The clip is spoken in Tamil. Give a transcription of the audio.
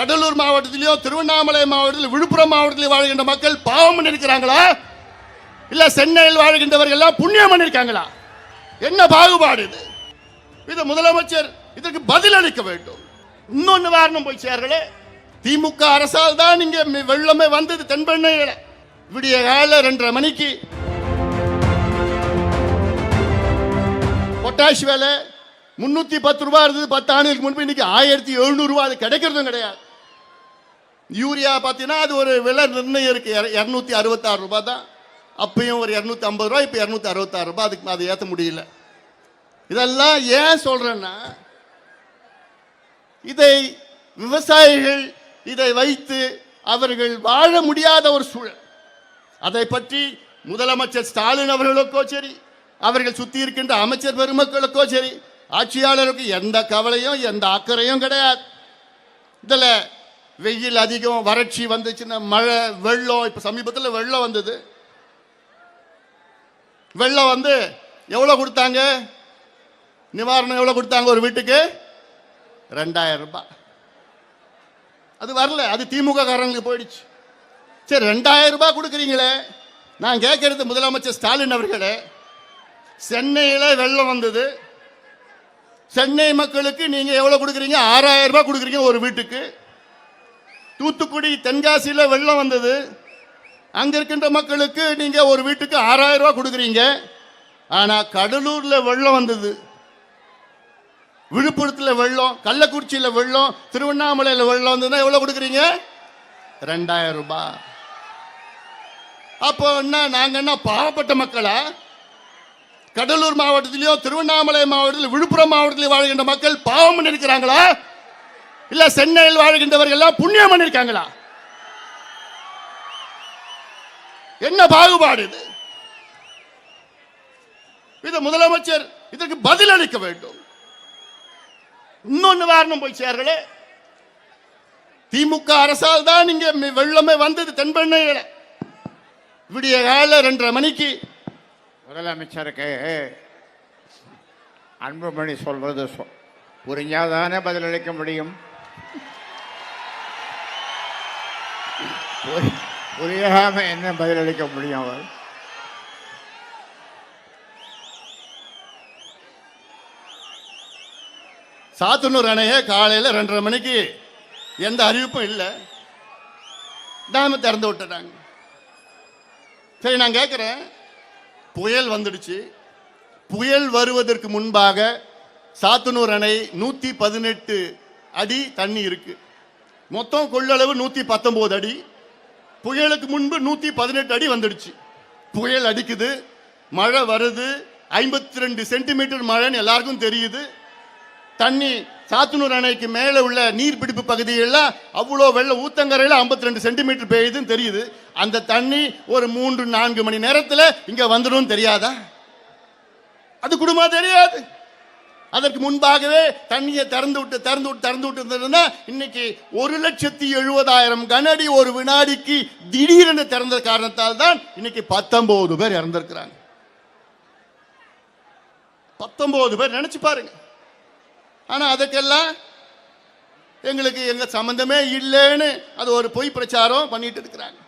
கடலூர் மாவட்டத்திலேயோ திருவண்ணாமலை மாவட்டத்தில் விழுப்புரம் மாவட்டத்தில் வாழ்கின்ற மக்கள் பாவம் பண்ணிருக்கிறாங்களா இல்ல சென்னையில் வாழ்கின்றவர்கள் எல்லாம் புண்ணியம் பண்ணிருக்காங்களா? என்ன பாகுபாடு இது? இது முதலமைச்சர் இதற்கு பதில் அளிக்க வேண்டும். இன்னொன்னு வாரணம் போய் சேர்களே, திமுக அரசால் தான் இங்க வெள்ளமே வந்தது. தென்பெண்ணையில விடிய கால 2:30 மணிக்கு பொட்டாஷ் வேலை 310 ரூபாய் இருந்தது 10 ஆண்டுகளுக்கு முன்பு. இன்னைக்கு 1700 ரூபாய். அது கிடைக்கிறதும் கிடையாது. யூரியா பார்த்தீங்கன்னா அது ஒரு விலை நிர்ணயம் இருக்கு, 266 ரூபாய் தான். அப்பயும் ஒரு 250 ரூபாய், இப்போ 266 ரூபாய். அதுக்கு அதை ஏற்ற முடியல. இதெல்லாம் ஏன் சொல்றேன்னா, இதை விவசாயிகள் இதை வைத்து அவர்கள் வாழ முடியாத ஒரு சூழல். அதை பற்றி முதலமைச்சர் ஸ்டாலின் அவர்களுக்கோ சரி, அவர்கள் சுத்தி இருக்கின்ற அமைச்சர் பெருமக்களுக்கோ சரி, ஆட்சியாளருக்கு எந்த கவலையும் எந்த அக்கறையும் கிடையாது. இதில் வெயில் அதிகம், வறட்சி வந்துச்சுன்னா மழை, வெள்ளம். இப்போ சமீபத்தில் வெள்ளம் வந்தது. வெள்ளம் வந்து எவ்வளோ கொடுத்தாங்க நிவாரணம்? எவ்வளோ கொடுத்தாங்க? ஒரு வீட்டுக்கு 2000 ரூபாய். அது வரல, அது திமுக காரங்களுக்கு போயிடுச்சு. சரி, 2000 ரூபாய் கொடுக்குறீங்களே, நான் கேட்கறது முதலமைச்சர் ஸ்டாலின் அவர்களே, சென்னையில் வெள்ளம் வந்தது. சென்னை மக்களுக்கு நீங்க எவ்வளவு கொடுக்குறீங்க? 6000 ரூபாய் கொடுக்குறீங்க ஒரு வீட்டுக்கு. தூத்துக்குடி தென்காசியில் வெள்ளம் வந்தது. அங்க இருக்கின்ற மக்களுக்கு நீங்க ஒரு வீட்டுக்கு 6000 ரூபாய் கொடுக்குறீங்க. ஆனா கடலூர்ல வெள்ளம் வந்தது, விழுப்புரத்தில் வெள்ளம், கள்ளக்குறிச்சியில் வெள்ளம், திருவண்ணாமலையில் வெள்ளம் வந்ததுன்னா எவ்வளவு கொடுக்குறீங்க? 2000 ரூபாய். அப்போ என்ன, நாங்க என்ன பாவப்பட்ட மக்களா? கடலூர் மாவட்டத்திலேயோ திருவண்ணாமலை மாவட்டத்தில் விழுப்புரம் மாவட்டத்தில் வாழ்கின்ற மக்கள் பாவம் பண்ணிருக்கிறாங்களா இல்ல சென்னையில் வாழ்கின்றவர்கள் எல்லாம் புண்ணியம் பண்ணிருக்காங்களா? என்ன பாகுபாடு இது? இது முதலமைச்சர் இதற்கு பதில் அளிக்க வேண்டும். இன்னொன்னு வாரணம் போய் சேர்களே, திமுக அரசால் தான் இங்க வெள்ளமே வந்தது. தென்பெண்ணையில விடிய கால 2:30 மணிக்கு முதலமைச்சருக்கு அன்புமணி சொல்றது புரிஞ்சாதானே பதிலளிக்க முடியும். புரியாம என்ன பதிலளிக்க முடியும்? அவர் சாத்தனூர் அணையை காலையில் 2:30 மணிக்கு எந்த அறிவிப்பும் இல்லை, டேம் திறந்து விட்டுட்டாங்க. சரி, நான் கேட்குறேன், புயல் வந்துடுச்சு. புயல் வருவதற்கு முன்பாக சாத்தனூர் அணை 118 அடி தண்ணி இருக்கு. மொத்தம் கொள்ளளவு 119 அடி. புயலுக்கு முன்பு 118 அடி வந்துடுச்சு. புயல் அடிக்குது, மழை வருது, 52 சென்டிமீட்டர் மழைன்னு எல்லாருக்கும் தெரியுது. தண்ணி சாத்தனூர் அணைக்கு மேலே உள்ள நீர்பிடிப்பு பகுதியெல்லாம் அவ்வளோ வெள்ளம், ஊத்தங்கரையில் 52 சென்டிமீட்டர் பெய்யுதுன்னு தெரியுது. அந்த தண்ணி ஒரு 3-4 மணி நேரத்தில் இங்கே வந்துடும் தெரியாதா? அது குடும்பமா தெரியாது. அதற்கு முன்பாகவே தண்ணியை திறந்து விட்டு இன்னைக்கு 1,70,70,000 கனஅடி ஒரு வினாடிக்கு திடீரென்று திறந்த காரணத்தால் தான் இன்னைக்கு 19 பேர் இறந்திருக்கிறாங்க. 19 பேர், நினைச்சு பாருங்க. ஆனா அதுக்கெல்லாம் எங்களுக்கு எங்க சம்பந்தமே இல்லைன்னு அது ஒரு பொய் பிரச்சாரம் பண்ணிட்டு இருக்கிறாங்க.